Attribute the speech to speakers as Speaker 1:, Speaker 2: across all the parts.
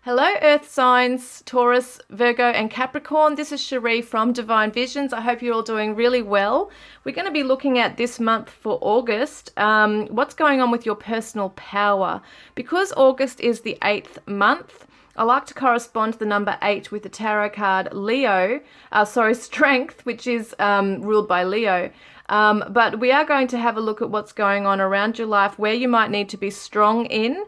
Speaker 1: Hello Earth signs, Taurus, Virgo and Capricorn. This is Sheree from Divine Visions. I hope you're all doing really well. We're going to be looking at this month for August, what's going on with your personal power. Because August is the 8th month, I like to correspond to the number 8 with the tarot card Strength, which is ruled by Leo. But we are going to have a look at what's going on around your life, where you might need to be strong in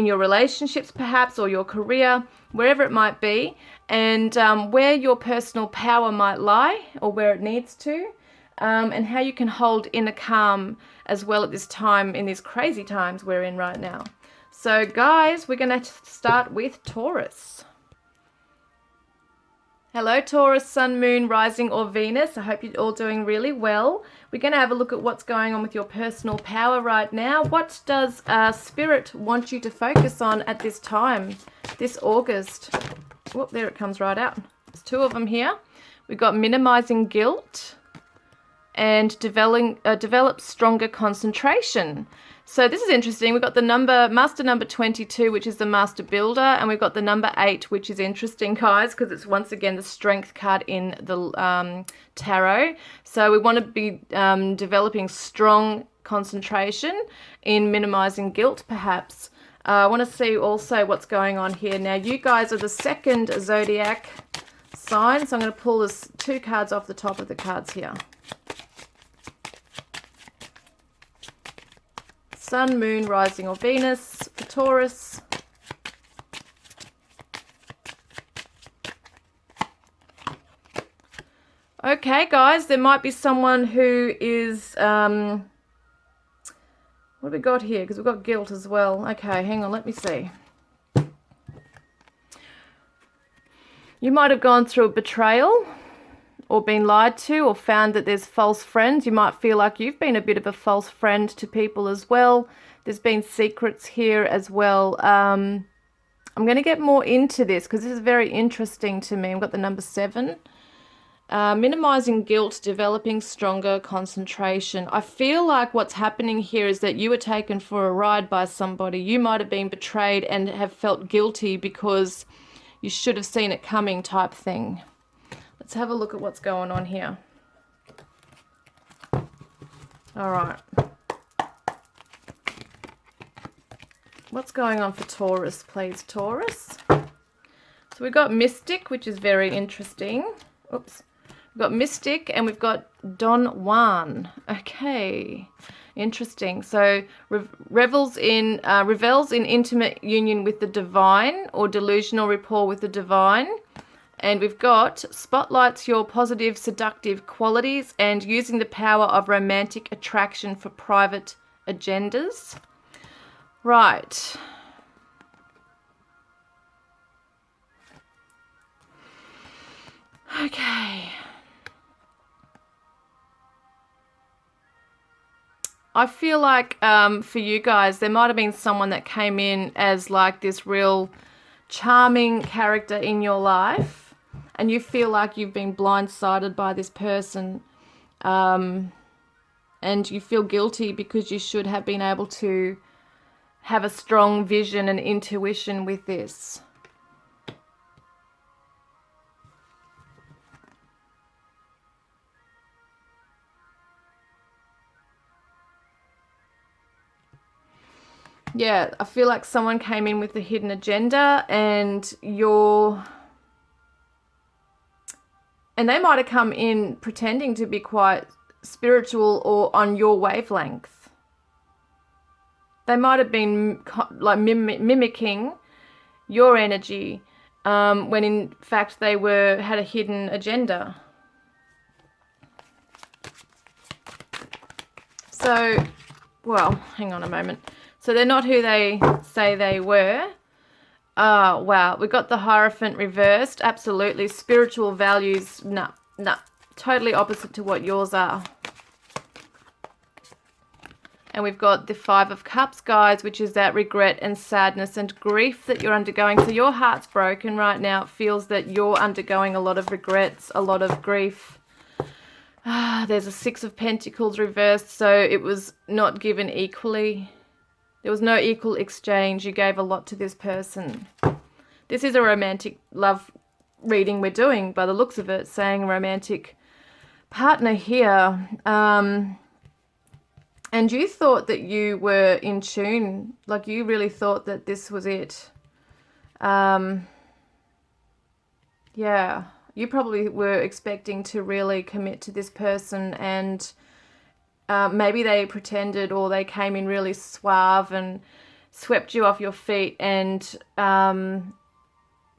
Speaker 1: your relationships perhaps, or your career, wherever it might be, and where your personal power might lie or where it needs to, and how you can hold inner calm as well at this time, in these crazy times we're in right now. So guys, we're going to start with Taurus. Hello Taurus, Sun, Moon, Rising or Venus. I hope you're all doing really well. We're going to have a look at what's going on with your personal power right now. What does Spirit want you to focus on at this time, this August? Oh, there it comes right out. There's two of them here. We've got minimizing guilt and develop stronger concentration. So this is interesting. We've got the master number 22, which is the master builder, and we've got the number 8, which is interesting, guys, because it's once again the strength card in the tarot. So we want to be developing strong concentration in minimizing guilt, perhaps. I want to see also what's going on here. Now, you guys are the second zodiac sign, so I'm going to pull this 2 cards off the top of the cards here. Sun, Moon, Rising or Venus for Taurus. Okay, guys, there might be someone who is, what have we got here? Because we've got guilt as well. Okay, hang on, let me see. You might have gone through a betrayal, or been lied to, or found that there's false friends. You might feel like you've been a bit of a false friend to people as well. There's been secrets here as well. I'm going to get more into this because this is very interesting to me. I've got the number 7. Minimizing guilt, developing stronger concentration. I feel like what's happening here is that you were taken for a ride by somebody. You might have been betrayed and have felt guilty because you should have seen it coming, type thing. Let's have a look at what's going on here. All right. What's going on for Taurus, please, Taurus? So we've got Mystic, which is very interesting. Oops. We've got Mystic and we've got Don Juan. Okay. Interesting. So revels in intimate union with the divine, or delusional rapport with the divine. And we've got spotlights your positive, seductive qualities and using the power of romantic attraction for private agendas. Right. Okay. I feel like for you guys, there might have been someone that came in as like this real charming character in your life. And you feel like you've been blindsided by this person, and you feel guilty because you should have been able to have a strong vision and intuition with this. Yeah, I feel like someone came in with a hidden agenda, and they might have come in pretending to be quite spiritual or on your wavelength. They might have been like mimicking your energy, when in fact they had a hidden agenda. So, well, hang on a moment. So they're not who they say they were. Oh, wow. We got the Hierophant reversed. Absolutely. Spiritual values. Nah. Totally opposite to what yours are. And we've got the 5 of Cups, guys, which is that regret and sadness and grief that you're undergoing. So your heart's broken right now. It feels that you're undergoing a lot of regrets, a lot of grief. There's a 6 of Pentacles reversed. So it was not given equally. There was no equal exchange. You gave a lot to this person. This is a romantic love reading we're doing by the looks of it, saying romantic partner here. And you thought that you were in tune, like you really thought that this was it. Yeah, you probably were expecting to really commit to this person, and maybe they pretended, or they came in really suave and swept you off your feet and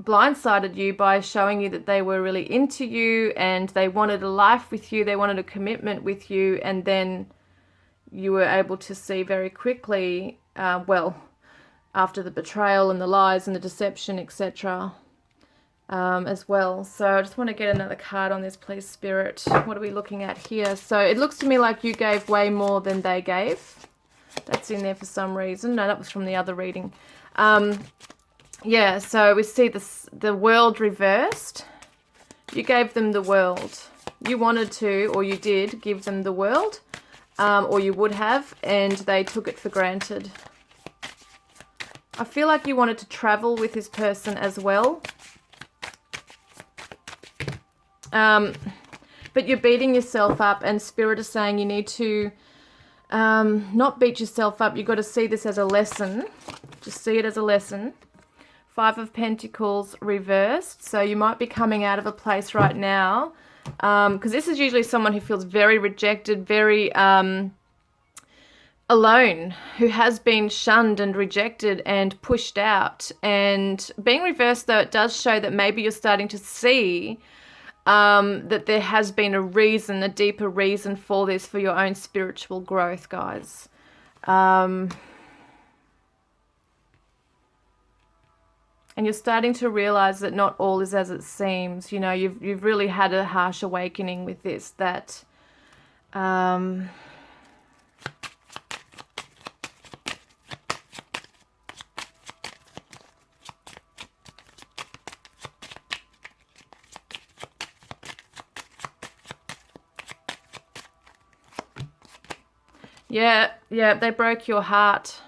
Speaker 1: blindsided you by showing you that they were really into you and they wanted a life with you, they wanted a commitment with you, and then you were able to see very quickly, well, after the betrayal and the lies and the deception, etc., as well. So I just want to get another card on this, please, Spirit. What are we looking at here? So it looks to me like you gave way more than they gave. That's in there for some reason. No, that was from the other reading. Yeah, so we see the world reversed. You gave them the world. You wanted to, or you did, give them the world, or you would have, and they took it for granted. I feel like you wanted to travel with this person as well. But you're beating yourself up, and Spirit is saying you need to not beat yourself up. You've got to see this as a lesson. Just see it as a lesson. 5 of Pentacles reversed. So you might be coming out of a place right now, because this is usually someone who feels very rejected, very alone, who has been shunned and rejected and pushed out. And being reversed, though, it does show that maybe you're starting to see that there has been a reason, a deeper reason for this, for your own spiritual growth, guys. And you're starting to realize that not all is as it seems. You know, you've really had a harsh awakening with this, that yeah, they broke your heart.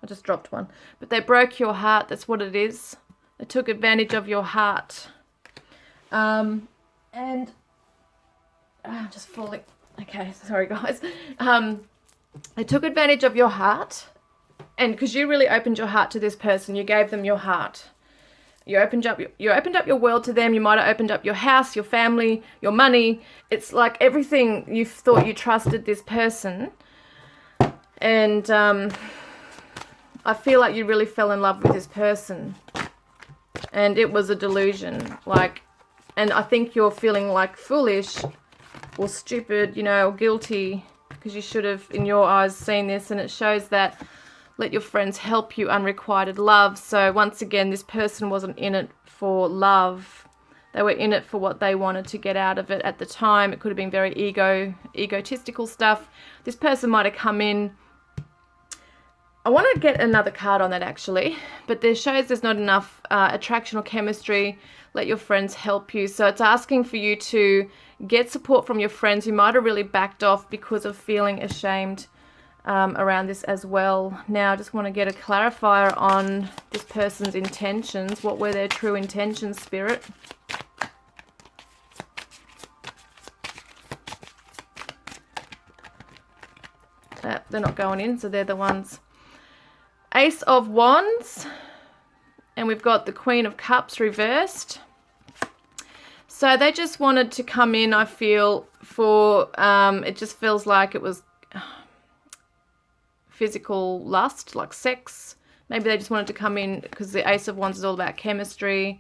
Speaker 1: I just dropped one. But they broke your heart. That's what it is. They took advantage of your heart. And I'm just falling. Okay, sorry, guys. They took advantage of your heart. And because you really opened your heart to this person, you gave them your heart. You opened up your world to them. You might have opened up your house, your family, your money. It's like everything you thought you trusted this person. And I feel like you really fell in love with this person, and it was a delusion. Like, and I think you're feeling like foolish or stupid, you know, or guilty, because you should have, in your eyes, seen this. And it shows that let your friends help you, unrequited love. So once again, this person wasn't in it for love. They were in it for what they wanted to get out of it at the time. It could have been very egotistical stuff. This person might have come in. I want to get another card on that, actually, but there shows there's not enough attraction or chemistry. Let your friends help you. So it's asking for you to get support from your friends who might have really backed off because of feeling ashamed around this as well. Now, I just want to get a clarifier on this person's intentions. What were their true intentions, Spirit? They're not going in, so they're the ones. Ace of Wands, and we've got the Queen of Cups reversed. So they just wanted to come in, I feel, for, it just feels like it was physical lust, like sex. Maybe they just wanted to come in because the Ace of Wands is all about chemistry.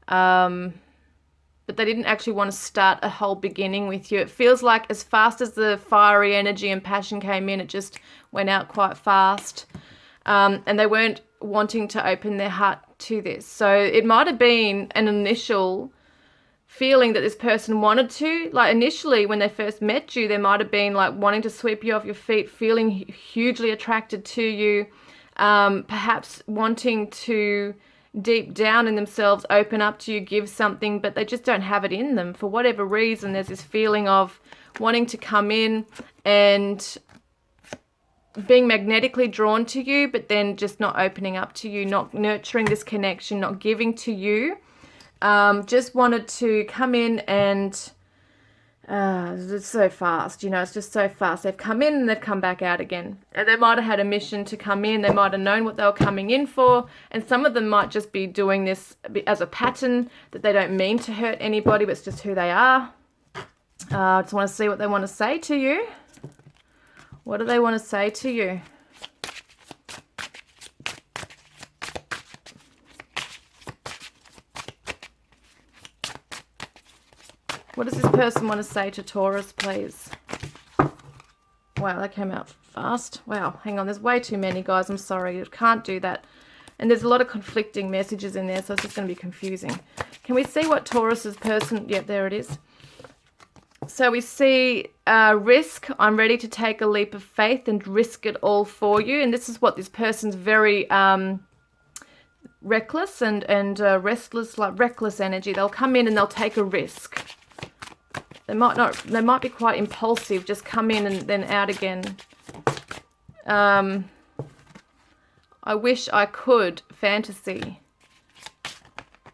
Speaker 1: But they didn't actually want to start a whole beginning with you. It feels like as fast as the fiery energy and passion came in, it just went out quite fast. And they weren't wanting to open their heart to this. So it might have been an initial feeling that this person wanted to. Like initially when they first met you, there might have been like wanting to sweep you off your feet, feeling hugely attracted to you, perhaps wanting to deep down in themselves open up to you, give something, but they just don't have it in them. For whatever reason, there's this feeling of wanting to come in and being magnetically drawn to you, but then just not opening up to you, not nurturing this connection, not giving to you. Just wanted to come in and it's so fast, you know, it's just so fast. They've come in and they've come back out again. And they might have had a mission to come in. They might have known what they were coming in for. And some of them might just be doing this as a pattern, that they don't mean to hurt anybody, but it's just who they are. I just want to see what they want to say to you. What do they want to say to you? What does this person want to say to Taurus, please? Wow, that came out fast. Wow, hang on. There's way too many, guys. I'm sorry. You can't do that. And there's a lot of conflicting messages in there, so it's just going to be confusing. Can we see what Taurus's person... Yeah, there it is. So we see risk. I'm ready to take a leap of faith and risk it all for you. And this is what this person's very... reckless and restless, like reckless energy. They'll come in and they'll take a risk. They might be quite impulsive, just come in and then out again. I wish I could fantasy.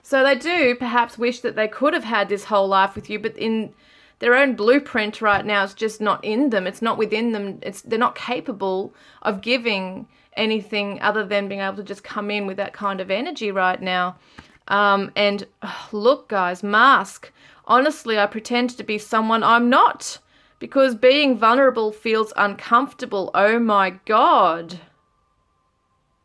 Speaker 1: So they do perhaps wish that they could have had this whole life with you, but in their own blueprint right now, it's just not in them. It's not within them. They're not capable of giving anything other than being able to just come in with that kind of energy right now. And look, guys, mask. Honestly, I pretend to be someone I'm not, because being vulnerable feels uncomfortable. Oh my God.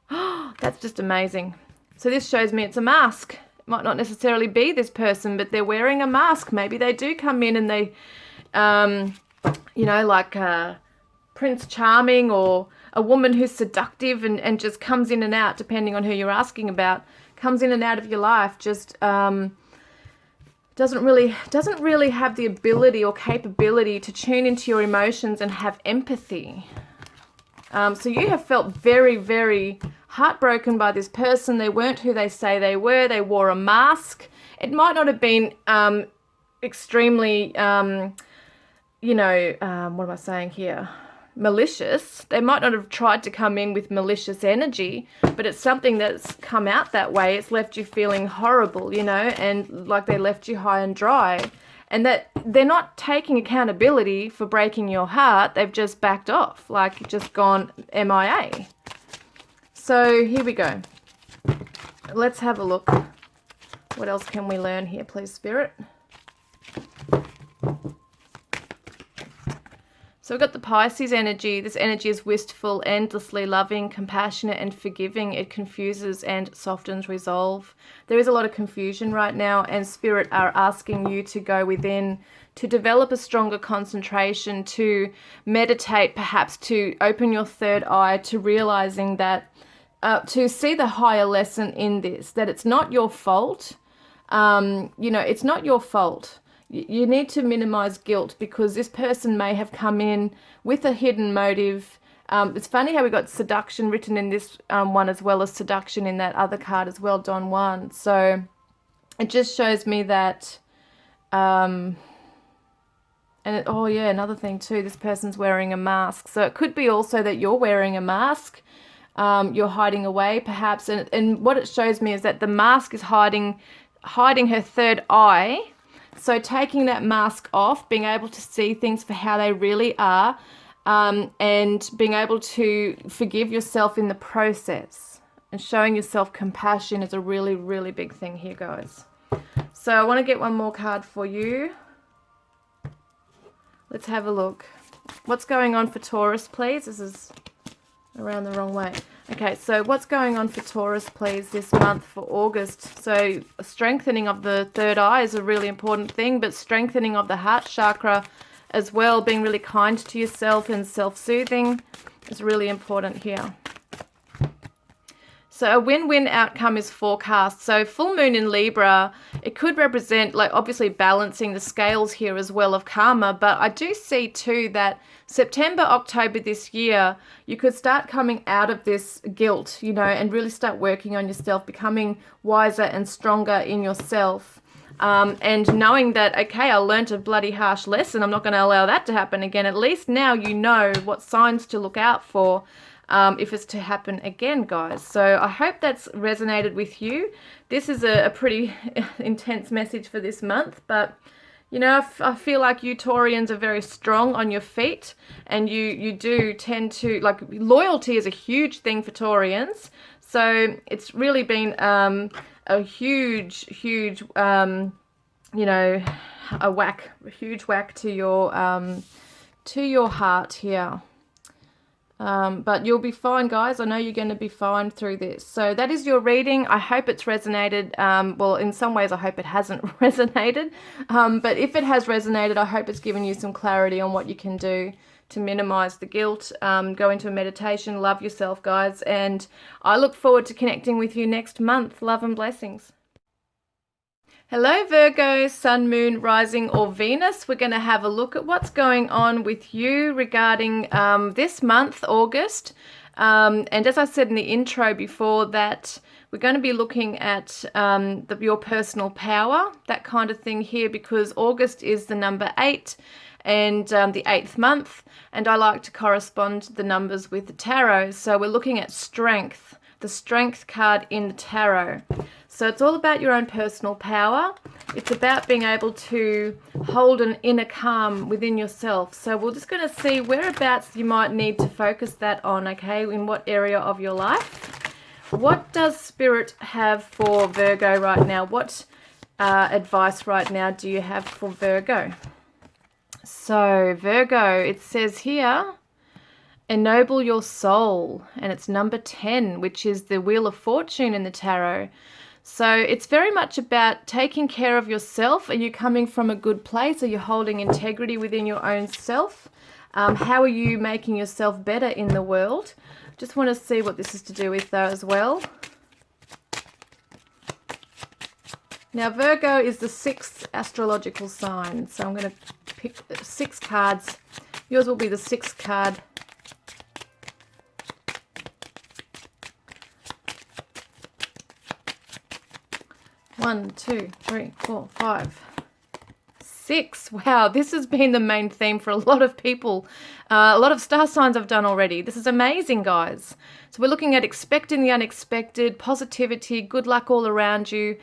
Speaker 1: That's just amazing. So this shows me it's a mask. It might not necessarily be this person, but they're wearing a mask. Maybe they do come in and they, you know, like Prince Charming, or a woman who's seductive and just comes in and out, depending on who you're asking about, comes in and out of your life, just doesn't really have the ability or capability to tune into your emotions and have empathy. So you have felt very, very heartbroken by this person. They weren't who they say they were. They wore a mask. It might not have been extremely, you know, what am I saying here? Malicious. They might not have tried to come in with malicious energy, but it's something that's come out that way. It's left you feeling horrible, you know, and like they left you high and dry, and that they're not taking accountability for breaking your heart. They've just backed off, like just gone MIA. So here we go. Let's have a look. What else can we learn here, please, Spirit? So we've got the Pisces energy. This energy is wistful, endlessly loving, compassionate, and forgiving. It confuses and softens resolve. There is a lot of confusion right now, and Spirit are asking you to go within, to develop a stronger concentration, to meditate, perhaps to open your third eye, to realizing that, to see the higher lesson in this, that it's not your fault. You know, it's not your fault. You need to minimize guilt, because this person may have come in with a hidden motive. It's funny how we got seduction written in this one, as well as seduction in that other card as well, Don Juan. So it just shows me that, oh yeah, another thing too, this person's wearing a mask. So it could be also that you're wearing a mask. You're hiding away perhaps. And what it shows me is that the mask is hiding her third eye. So taking that mask off, being able to see things for how they really are, and being able to forgive yourself in the process, and showing yourself compassion is a really, really big thing here, guys. So I want to get one more card for you. Let's have a look. What's going on for Taurus, please? This is around the wrong way. Okay, so what's going on for Taurus, please, this month for August? So strengthening of the third eye is a really important thing, but strengthening of the heart chakra as well, being really kind to yourself and self-soothing is really important here. So a win-win outcome is forecast. So full moon in Libra, it could represent, like, obviously balancing the scales here as well of karma, but I do see too that September, October this year, you could start coming out of this guilt, you know, and really start working on yourself, becoming wiser and stronger in yourself. and knowing that, okay, I learnt a bloody harsh lesson, I'm not going to allow that to happen again. At least now you know what signs to look out for if it's to happen again, guys. So I hope that's resonated with you. This is a pretty intense message for this month, but you know, I feel like you Taurians are very strong on your feet, and you do tend to, like, loyalty is a huge thing for Taurians. So it's really been a huge, you know, a huge whack to your heart here. But you'll be fine, guys. I know you're going to be fine through this. So that is your reading. I hope it's resonated. Well, in some ways, I hope it hasn't resonated. But if it has resonated, I hope it's given you some clarity on what you can do to minimize the guilt. Go into a meditation. Love yourself, guys. And I look forward to connecting with you next month. Love and blessings. Hello Virgo, Sun, Moon, Rising or Venus. We're going to have a look at what's going on with you regarding this month, August. And as I said in the intro before that, we're going to be looking at your personal power, that kind of thing here, because August is the number 8 and the 8th month. And I like to correspond the numbers with the tarot. So we're looking at strength, the strength card in the tarot. So it's all about your own personal power. It's about being able to hold an inner calm within yourself. So we're just going to see whereabouts you might need to focus that on, okay, in what area of your life. What does Spirit have for Virgo right now? What advice right now do you have for Virgo? So Virgo, it says here, ennoble your soul, and it's number 10, which is the Wheel of Fortune in the tarot. So it's very much about taking care of yourself. Are you coming from a good place? Are you holding integrity within your own self? How are you making yourself better in the world? Just want to see what this is to do with though as well. Now Virgo is the 6th astrological sign. So I'm going to pick 6 cards. Yours will be the 6th card. One, two, three, 4, 5, 6. Wow, this has been the main theme for a lot of people. A lot of star signs I've done already. This is amazing, guys. So we're looking at expecting the unexpected, positivity, good luck all around you.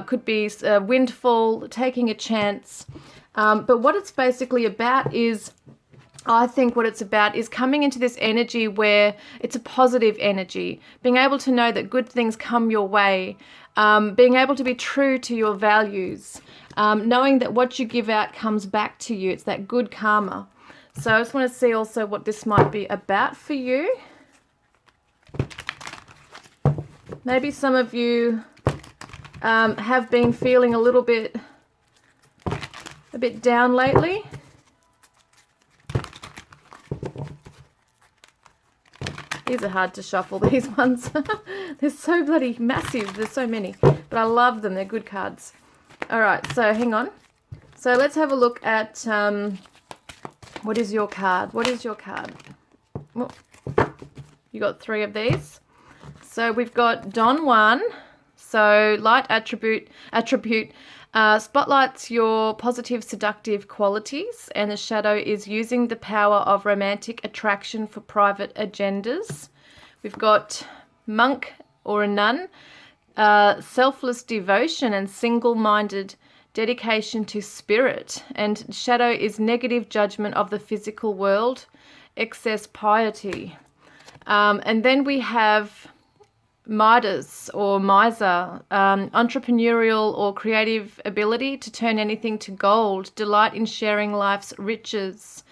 Speaker 1: Could be a windfall, taking a chance. But what it's basically about is, I think what it's about is coming into this energy where it's a positive energy, being able to know that good things come your way, being able to be true to your values, knowing that what you give out comes back to you. It's that good karma. So I just want to see also what this might be about for you. Maybe some of you have been feeling a bit down lately. These are hard to shuffle, these ones. They're so bloody massive. There's so many. But I love them. They're good cards. All right, so hang on. So let's have a look at what is your card? What is your card? Oh, you got 3 of these. So we've got Don Juan. So light attribute spotlights your positive seductive qualities, and the shadow is using the power of romantic attraction for private agendas. We've got monk or a nun, selfless devotion and single-minded dedication to spirit, and shadow is negative judgment of the physical world, excess piety. And then we have Midas or miser, entrepreneurial or creative ability to turn anything to gold, delight in sharing life's riches.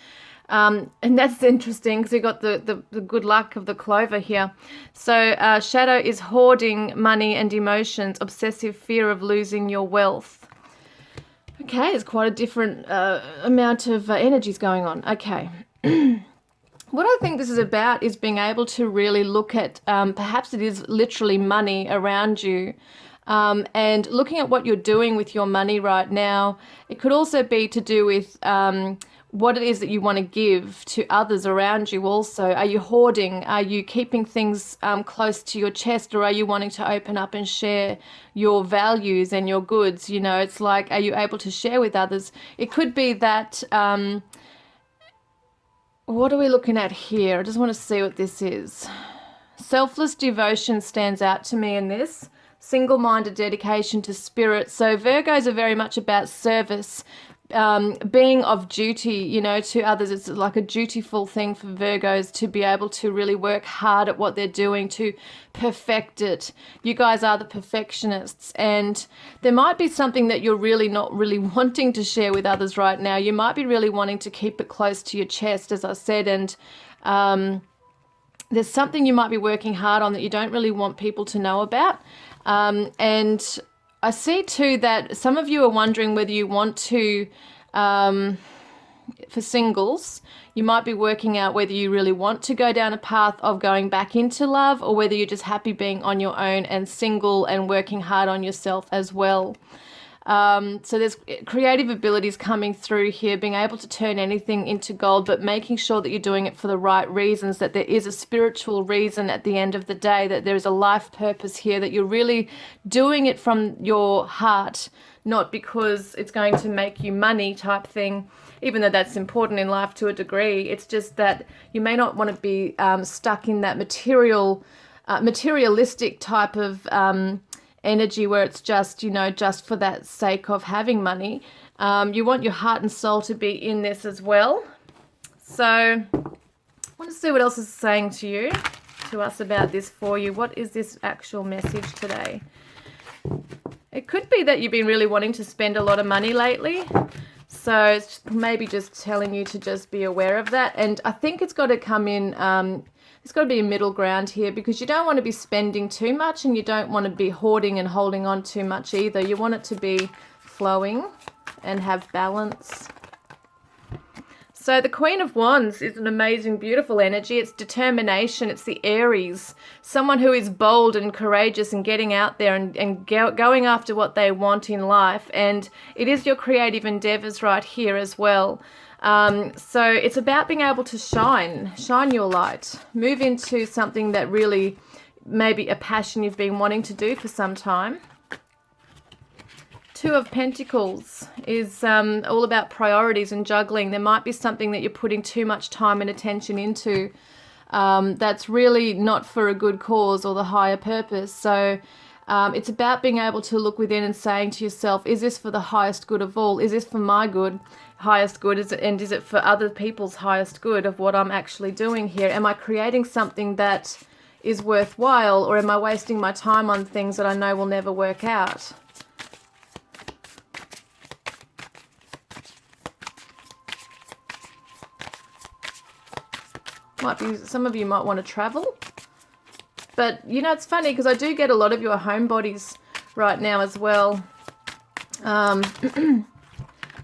Speaker 1: And that's interesting because we got the good luck of the clover here. So shadow is hoarding money and emotions, obsessive fear of losing your wealth. Okay, it's quite a different amount of energies going on. Okay. What I think this is about is being able to really look at, perhaps it is literally money around you, and looking at what you're doing with your money right now. It could also be to do with what it is that you want to give to others around you also. Are you hoarding? Are you keeping things close to your chest, or are you wanting to open up and share your values and your goods? You know, it's like, are you able to share with others? It could be that, what are we looking at here? I just want to see what this is. Selfless devotion stands out to me in this. Single-minded dedication to spirit. So Virgos are very much about service, being of duty, you know, to others. It's like a dutiful thing for Virgos to be able to really work hard at what they're doing to perfect it. You guys are the perfectionists, and there might be something that you're really not really wanting to share with others right now. You might be really wanting to keep it close to your chest, as I said, and there's something you might be working hard on that you don't really want people to know about. And I see too that some of you are wondering whether you want to, for singles, you might be working out whether you really want to go down a path of going back into love, or whether you're just happy being on your own and single and working hard on yourself as well. So there's creative abilities coming through here, being able to turn anything into gold, but making sure that you're doing it for the right reasons, that there is a spiritual reason at the end of the day, that there is a life purpose here, that you're really doing it from your heart, not because it's going to make you money type thing, even though that's important in life to a degree. It's just that you may not want to be stuck in that materialistic type of energy where it's just, you know, just for that sake of having money. You want your heart and soul to be in this as well. So I want to see what else is saying to us about this for you. What is this actual message today? It could be that you've been really wanting to spend a lot of money lately. So it's maybe just telling you to just be aware of that. And I think it's got to come in, there's got to be a middle ground here, because you don't want to be spending too much and you don't want to be hoarding and holding on too much either. You want it to be flowing and have balance. So the Queen of Wands is an amazing, beautiful energy. It's determination. It's the Aries, someone who is bold and courageous and getting out there and going after what they want in life. And it is your creative endeavors right here as well. So it's about being able to shine your light, move into something that really maybe a passion you've been wanting to do for some time. Two of Pentacles is all about priorities and juggling. There might be something that you're putting too much time and attention into that's really not for a good cause or the higher purpose. So it's about being able to look within and saying to yourself, is this for the highest good of all? Is this for my good, highest good? Is it for other people's highest good of what I'm actually doing here? Am I creating something that is worthwhile, or am I wasting my time on things that I know will never work out? Might be, some of you might want to travel. But, you know, it's funny because I do get a lot of your homebodies right now as well.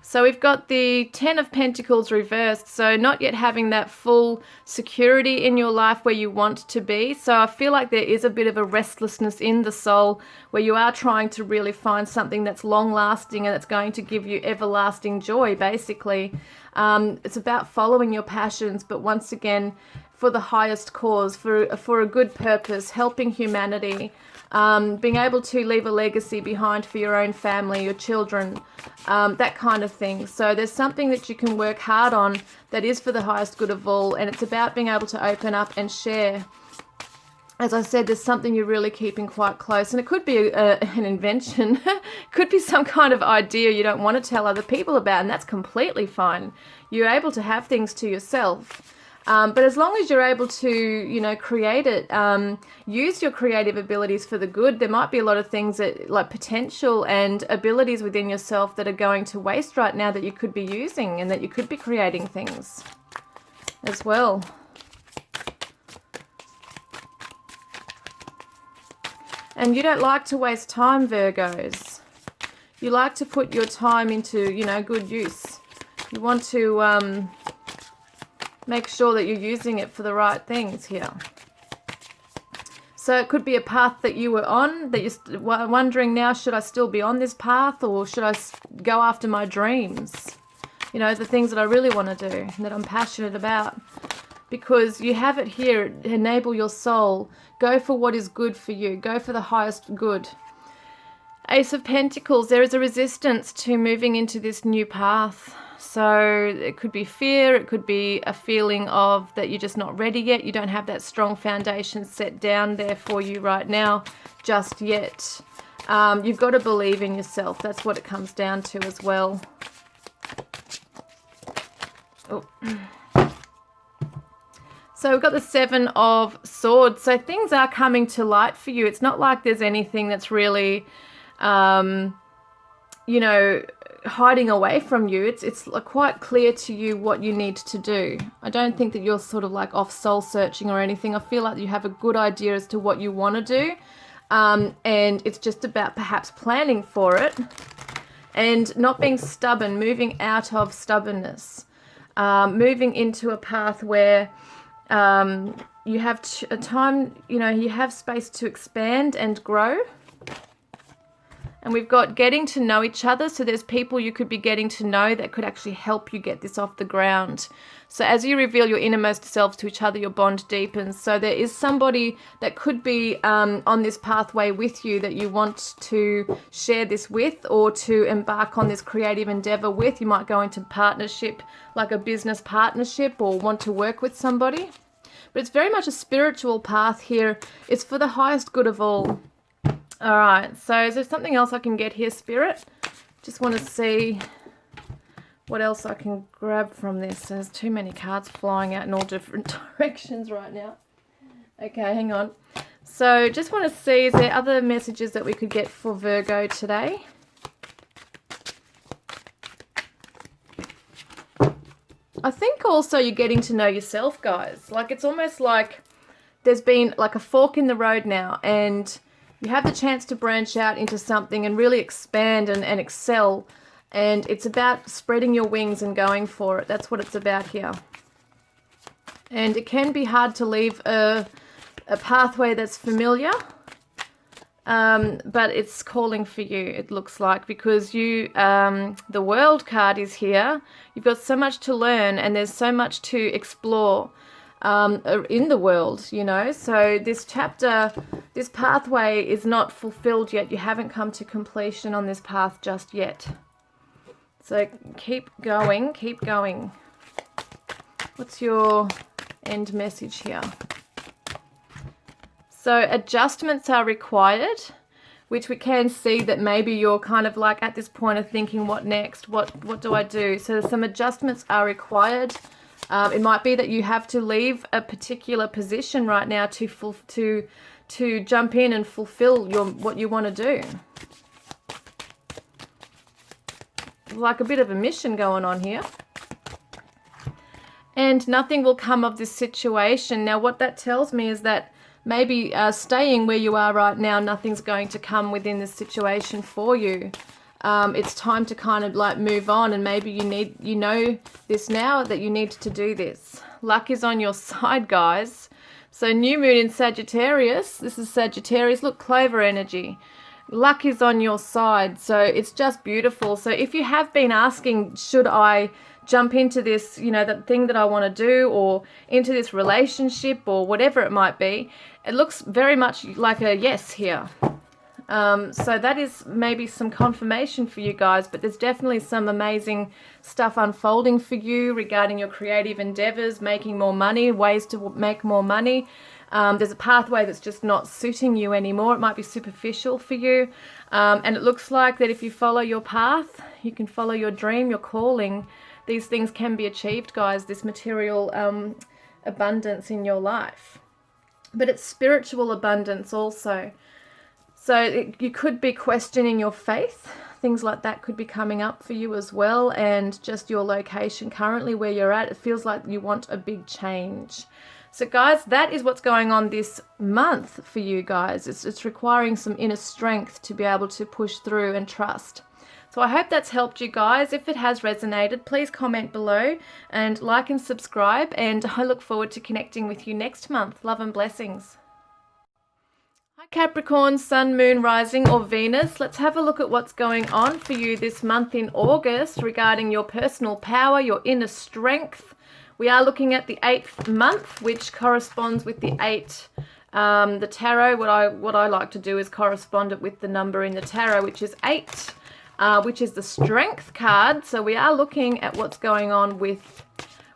Speaker 1: So we've got the Ten of Pentacles reversed. So not yet having that full security in your life where you want to be. So I feel like there is a bit of a restlessness in the soul where you are trying to really find something that's long lasting and that's going to give you everlasting joy, basically. It's about following your passions, but once again, for the highest cause, for a good purpose, helping humanity, being able to leave a legacy behind for your own family, your children, that kind of thing. So there's something that you can work hard on that is for the highest good of all, and it's about being able to open up and share. As I said, there's something you're really keeping quite close, and it could be an invention. Could be some kind of idea you don't want to tell other people about, and that's completely fine. You're able to have things to yourself. But as long as you're able to, you know, create it, use your creative abilities for the good, there might be a lot of things that, like potential and abilities within yourself that are going to waste right now that you could be using and that you could be creating things as well. And you don't like to waste time, Virgos. You like to put your time into, you know, good use. You want to make sure that you're using it for the right things here. So it could be a path that you were on, that you're wondering now, should I still be on this path, or should I go after my dreams? You know, the things that I really want to do and that I'm passionate about. Because you have it here, enable your soul. Go for what is good for you. Go for the highest good. Ace of Pentacles, there is a resistance to moving into this new path. So it could be fear, it could be a feeling of that you're just not ready yet. You don't have that strong foundation set down there for you right now just yet. You've got to believe in yourself. That's what it comes down to as well. Oh. So we've got the Seven of Swords. So things are coming to light for you. It's not like there's anything that's really, you know, hiding away from you. It's quite clear to you what you need to do. I don't think that you're sort of like off soul searching or anything. I feel like you have a good idea as to what you want to do. And it's just about perhaps planning for it and not being stubborn, moving out of stubbornness, moving into a path where you have a time, you know, you have space to expand and grow. And we've got getting to know each other. So there's people you could be getting to know that could actually help you get this off the ground. So as you reveal your innermost selves to each other, your bond deepens. So there is somebody that could be on this pathway with you that you want to share this with, or to embark on this creative endeavor with. You might go into partnership, like a business partnership, or want to work with somebody. But it's very much a spiritual path here. It's for the highest good of all. All right, so is there something else I can get here, Spirit? Just want to see what else I can grab from this. There's too many cards flying out in all different directions right now. Okay, hang on. So just want to see, is there other messages that we could get for Virgo today? I think also you're getting to know yourself, guys. Like, it's almost like there's been like a fork in the road now, and you have the chance to branch out into something and really expand and excel. And it's about spreading your wings and going for it. That's what it's about here. And it can be hard to leave a pathway that's familiar. But it's calling for you, it looks like, because you, the World card is here. You've got so much to learn, and there's so much to explore in the world, you know. So this chapter, this pathway is not fulfilled yet. You haven't come to completion on this path just yet. So keep going, keep going. What's your end message here? So adjustments are required, which we can see that maybe you're kind of like at this point of thinking, what next? What do I do? So some adjustments are required. It might be that you have to leave a particular position right now to jump in and fulfill what you want to do. Like a bit of a mission going on here. And nothing will come of this situation. Now, what that tells me is that maybe staying where you are right now, nothing's going to come within this situation for you. It's time to kind of like move on, and maybe you know this now that you need to do this. Luck is on your side, guys. So new moon in Sagittarius. This is Sagittarius. Look, Clover energy. Luck is on your side. So it's just beautiful. So if you have been asking, should I jump into this, you know, that thing that I want to do, or into this relationship, or whatever it might be, it looks very much like a yes here. So that is maybe some confirmation for you guys, but there's definitely some amazing stuff unfolding for you regarding your creative endeavors, making more money, ways to make more money. There's a pathway that's just not suiting you anymore. It might be superficial for you. And it looks like that if you follow your path, you can follow your dream, your calling. These things can be achieved, guys, this material abundance in your life. But it's spiritual abundance also. So you could be questioning your faith. Things like that could be coming up for you as well. And just your location currently where you're at, it feels like you want a big change. So guys, that is what's going on this month for you guys. It's requiring some inner strength to be able to push through and trust. So I hope that's helped you guys. If it has resonated, please comment below and like and subscribe. And I look forward to connecting with you next month. Love and blessings. Hi Capricorn, Sun, Moon, Rising or Venus. Let's have a look at what's going on for you this month in August regarding your personal power, your inner strength. We are looking at the 8th month, which corresponds with the 8. The tarot, what I like to do is correspond it with the number in the tarot, which is 8, which is the Strength card. So we are looking at what's going on with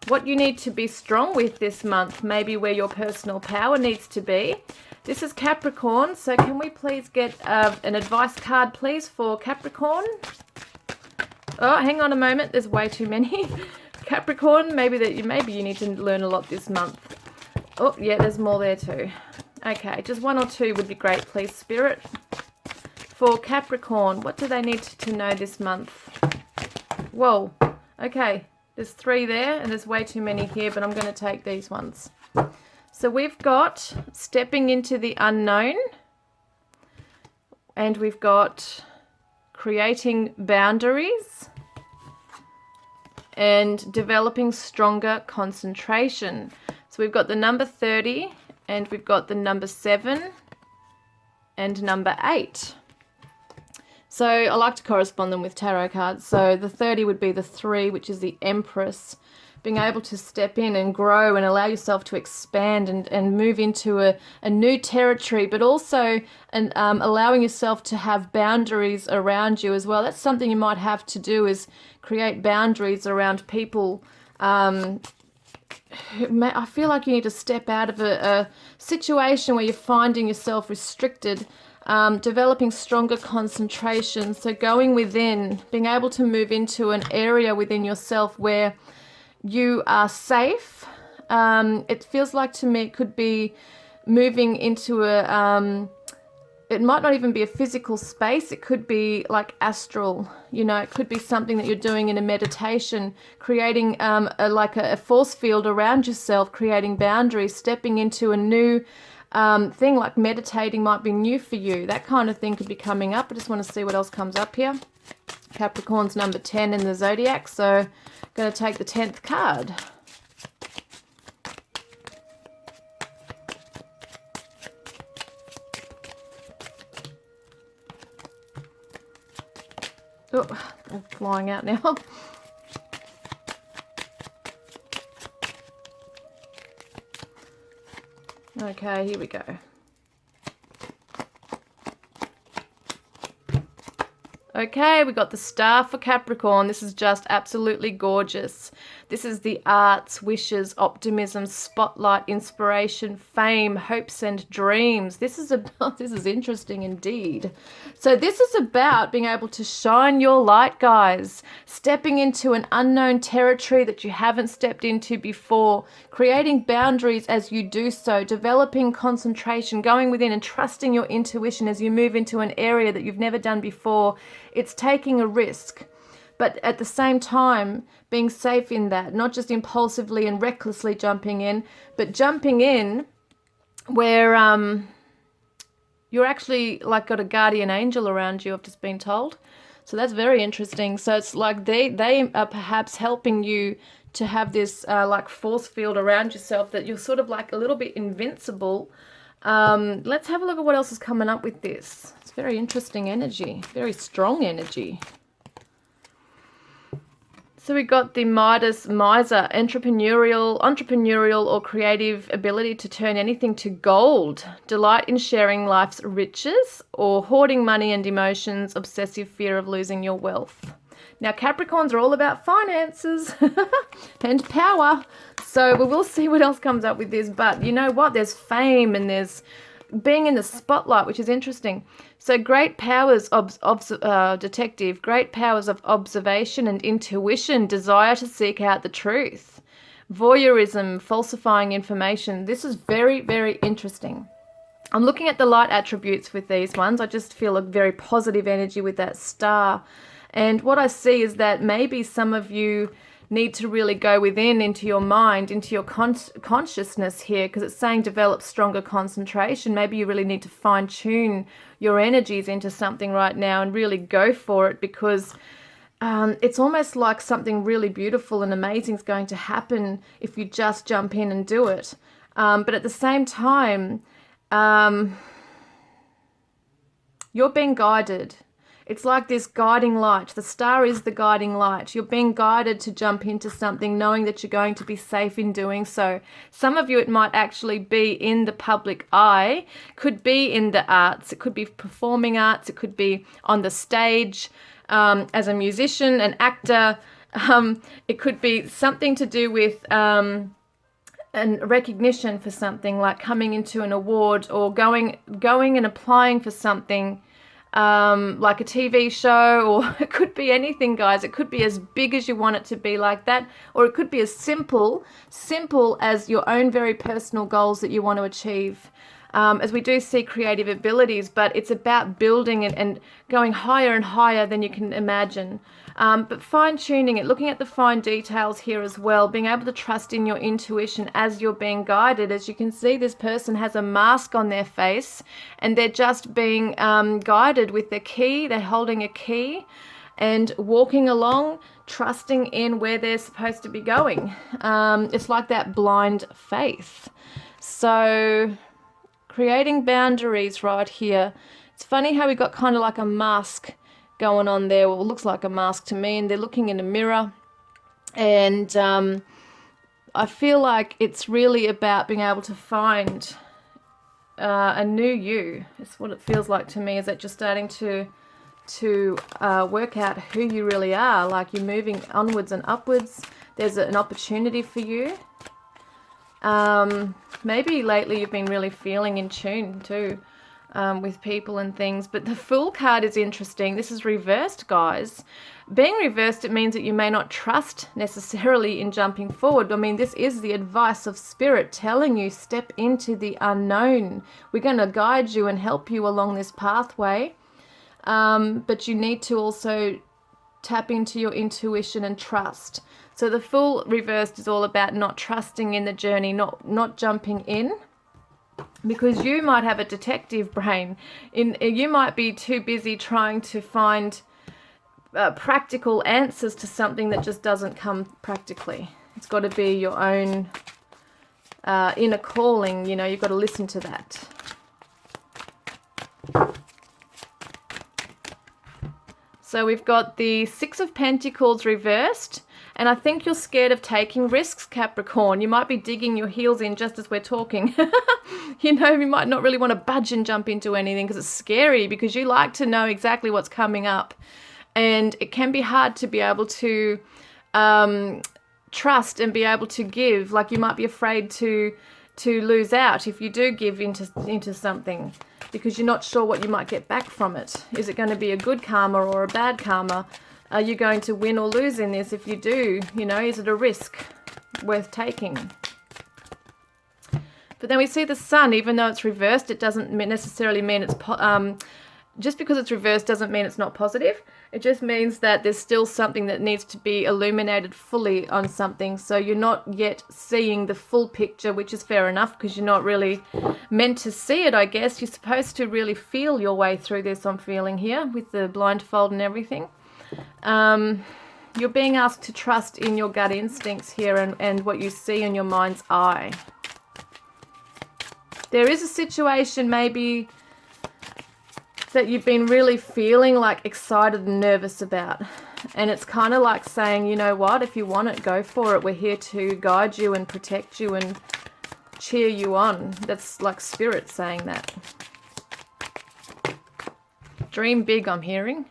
Speaker 1: what you need to be strong with this month, maybe where your personal power needs to be. This is Capricorn, so can we please get an advice card, please, for Capricorn? Oh, hang on a moment. There's way too many. Capricorn, maybe you need to learn a lot this month. Oh, yeah, there's more there too. Okay, just 1 or 2 would be great, please, Spirit. For Capricorn, what do they need to know this month? Whoa, okay. There's 3 there, and there's way too many here, but I'm going to take these ones. So we've got stepping into the unknown, and we've got creating boundaries and developing stronger concentration. So we've got the number 30, and we've got the number 7 and number 8. So I like to correspond them with tarot cards. So the 30 would be the 3, which is the Empress. Being able to step in and grow and allow yourself to expand and move into a new territory, but also allowing yourself to have boundaries around you as well. That's something you might have to do, is create boundaries around people. I feel like you need to step out of a situation where you're finding yourself restricted, developing stronger concentration. So going within, being able to move into an area within yourself where you are safe. It feels like to me it could be moving into it might not even be a physical space. It could be like astral, it could be something that you're doing in a meditation, creating a force field around yourself, creating boundaries, stepping into a new thing, like meditating might be new for you. That kind of thing could be coming up. I just want to see what else comes up here. Capricorn's number 10 in the zodiac, so I'm going to take the 10th card. Oh, I'm flying out now. Okay, here we go. Okay, we got the star for Capricorn. This is just absolutely gorgeous. This is the arts, wishes, optimism, spotlight, inspiration, fame, hopes and dreams. This is interesting indeed. So this is about being able to shine your light, guys. Stepping into an unknown territory that you haven't stepped into before. Creating boundaries as you do so. Developing concentration, going within and trusting your intuition as you move into an area that you've never done before. It's taking a risk, but at the same time being safe in that, not just impulsively and recklessly jumping in, but jumping in where you're actually like got a guardian angel around you, I've just been told. So that's very interesting. So it's like they are perhaps helping you to have this like force field around yourself, that you're sort of like a little bit invincible. Let's have a look at what else is coming up with this. It's very interesting energy, very strong energy. So we got the Midas, Miser, entrepreneurial or creative ability to turn anything to gold, delight in sharing life's riches, or hoarding money and emotions, obsessive fear of losing your wealth. Now Capricorns are all about finances and power, so we will see what else comes up with this. But you know what, there's fame and there's being in the spotlight, which is interesting. So great powers detective, great powers of observation and intuition, desire to seek out the truth, voyeurism, falsifying information. This is very, very interesting. I'm looking at the light attributes with these ones. I just feel a very positive energy with that star. And what I see is that maybe some of you need to really go within into your mind, into your consciousness here, because it's saying develop stronger concentration. Maybe you really need to fine tune your energies into something right now and really go for it, because it's almost like something really beautiful and amazing is going to happen if you just jump in and do it. But at the same time, You're being guided. It's like this guiding light. The star is the guiding light. You're being guided to jump into something knowing that you're going to be safe in doing so. Some of you, it might actually be in the public eye, could be in the arts, it could be performing arts, it could be on the stage as a musician, an actor. It could be something to do with and recognition for something, like coming into an award or going and applying for something, like a TV show, or it could be anything, guys. It could be as big as you want it to be, like that, or it could be as simple as your own very personal goals that you want to achieve. As we do see creative abilities, but it's about building and going higher and higher than you can imagine. But fine-tuning it, looking at the fine details here as well, being able to trust in your intuition as you're being guided. As you can see, this person has a mask on their face and they're just being guided with their key. They're holding a key and walking along, trusting in where they're supposed to be going. It's like that blind faith. So creating boundaries right here. It's funny how we got kind of like a mask going on there. Well, it looks like a mask to me, and they're looking in a mirror. And I feel like it's really about being able to find a new you. It's what it feels like to me, is that you're starting to work out who you really are. Like you're moving onwards and upwards. There's an opportunity for you. Maybe lately you've been really feeling in tune too with people and things. But the Fool card is interesting. This is reversed, guys. Being reversed, it means that you may not trust necessarily in jumping forward. I mean, this is the advice of Spirit telling you, step into the unknown. We're going to guide you and help you along this pathway. But you need to also tap into your intuition and trust. So the Fool reversed is all about not trusting in the journey, not jumping in, because you might have a detective brain. You might be too busy trying to find practical answers to something that just doesn't come practically. It's got to be your own inner calling. You know, you've got to listen to that. So we've got the Six of Pentacles reversed. And I think you're scared of taking risks, Capricorn. You might be digging your heels in just as we're talking. You know, you might not really want to budge and jump into anything because it's scary, because you like to know exactly what's coming up. And it can be hard to be able to trust and be able to give. Like you might be afraid to lose out if you do give into something, because you're not sure what you might get back from it. Is it going to be a good karma or a bad karma? Are you going to win or lose in this? If you do, you know, is it a risk worth taking? But then we see the Sun, even though it's reversed, it doesn't necessarily mean it's, just because it's reversed doesn't mean it's not positive. It just means that there's still something that needs to be illuminated fully on something. So you're not yet seeing the full picture, which is fair enough, because you're not really meant to see it, I guess. You're supposed to really feel your way through this, I'm feeling here, with the blindfold and everything. You're being asked to trust in your gut instincts here and what you see in your mind's eye. There is a situation maybe that you've been really feeling like excited and nervous about. And it's kind of like saying, you know what, if you want it, go for it. We're here to guide you and protect you and cheer you on. That's like Spirit saying that. Dream big, I'm hearing.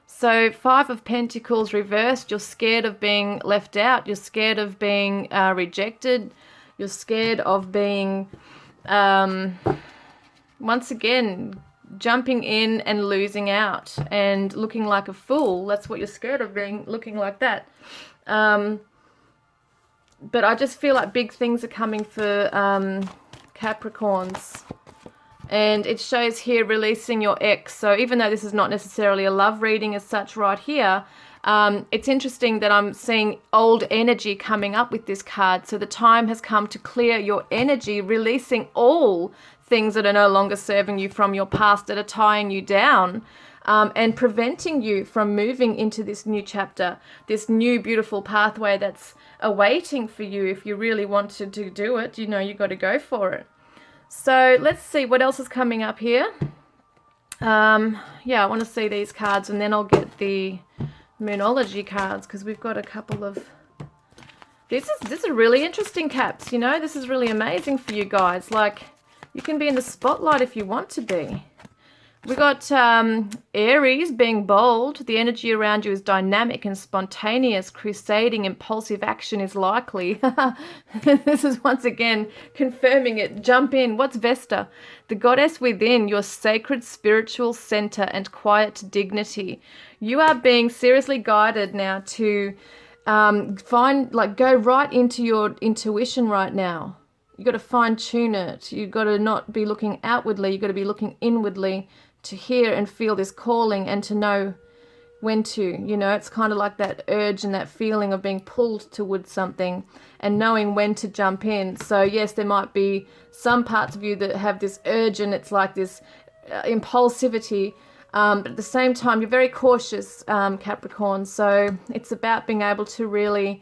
Speaker 1: So 5 of Pentacles reversed. You're scared of being left out. You're scared of being rejected. You're scared of being, once again, jumping in and losing out and looking like a fool. That's what you're scared of, looking like that. But I just feel like big things are coming for Capricorns. And it shows here releasing your ex. So even though this is not necessarily a love reading as such right here, it's interesting that I'm seeing old energy coming up with this card. So the time has come to clear your energy, releasing all things that are no longer serving you from your past, that are tying you down, and preventing you from moving into this new chapter, this new beautiful pathway that's awaiting for you. If you really wanted to do it, you know, you got to go for it. So let's see what else is coming up here. Yeah, I want to see these cards, and then I'll get the Moonology cards, because we've got a couple of... This is really interesting, Caps. You know, this is really amazing for you guys. Like, you can be in the spotlight if you want to be. We got Aries being bold. The energy around you is dynamic and spontaneous. Crusading, impulsive action is likely. This is once again confirming it. Jump in. What's Vesta? The goddess within, your sacred spiritual center and quiet dignity. You are being seriously guided now to go right into your intuition right now. You got to fine tune it. You got to not be looking outwardly. You got to be looking inwardly, to hear and feel this calling and to know when to, you know, it's kind of like that urge and that feeling of being pulled towards something and knowing when to jump in. So yes, there might be some parts of you that have this urge and it's like this impulsivity, but at the same time you're very cautious, Capricorn. So it's about being able to really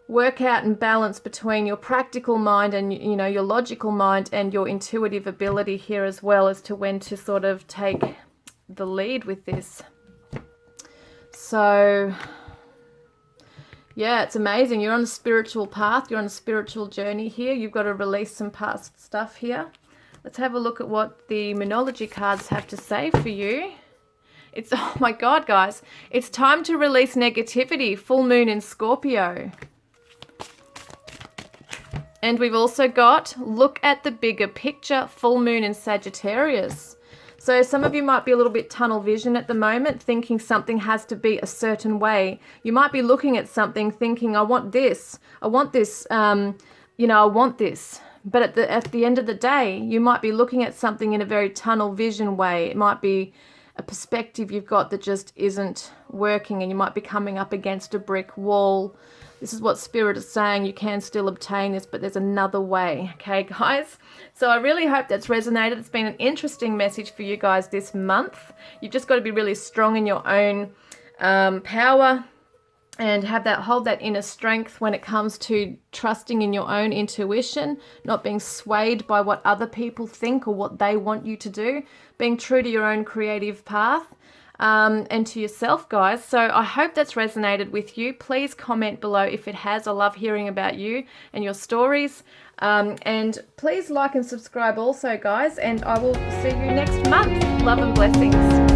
Speaker 1: work out and balance between your practical mind and, you know, your logical mind and your intuitive ability here, as well as to when to sort of take the lead with this. So yeah, it's amazing. You're on a spiritual path. You're on a spiritual journey here. You've got to release some past stuff here. Let's have a look at what the Moonology cards have to say for you. It's, oh my God, guys, it's time to release negativity. Full moon in Scorpio. And we've also got, look at the bigger picture, full moon in Sagittarius. So some of you might be a little bit tunnel vision at the moment, thinking something has to be a certain way. You might be looking at something thinking, I want this, you know, I want this. But at the end of the day, you might be looking at something in a very tunnel vision way. It might be a perspective you've got that just isn't working, and you might be coming up against a brick wall. This is what Spirit is saying. You can still obtain this, but there's another way. Okay, guys? So I really hope that's resonated. It's been an interesting message for you guys this month. You've just got to be really strong in your own power and hold that inner strength when it comes to trusting in your own intuition, not being swayed by what other people think or what they want you to do, being true to your own creative path. And to yourself, guys. So I hope that's resonated with you. Please comment below if it has. I love hearing about you and your stories. And please like and subscribe also, guys. And I will see you next month. Love and blessings.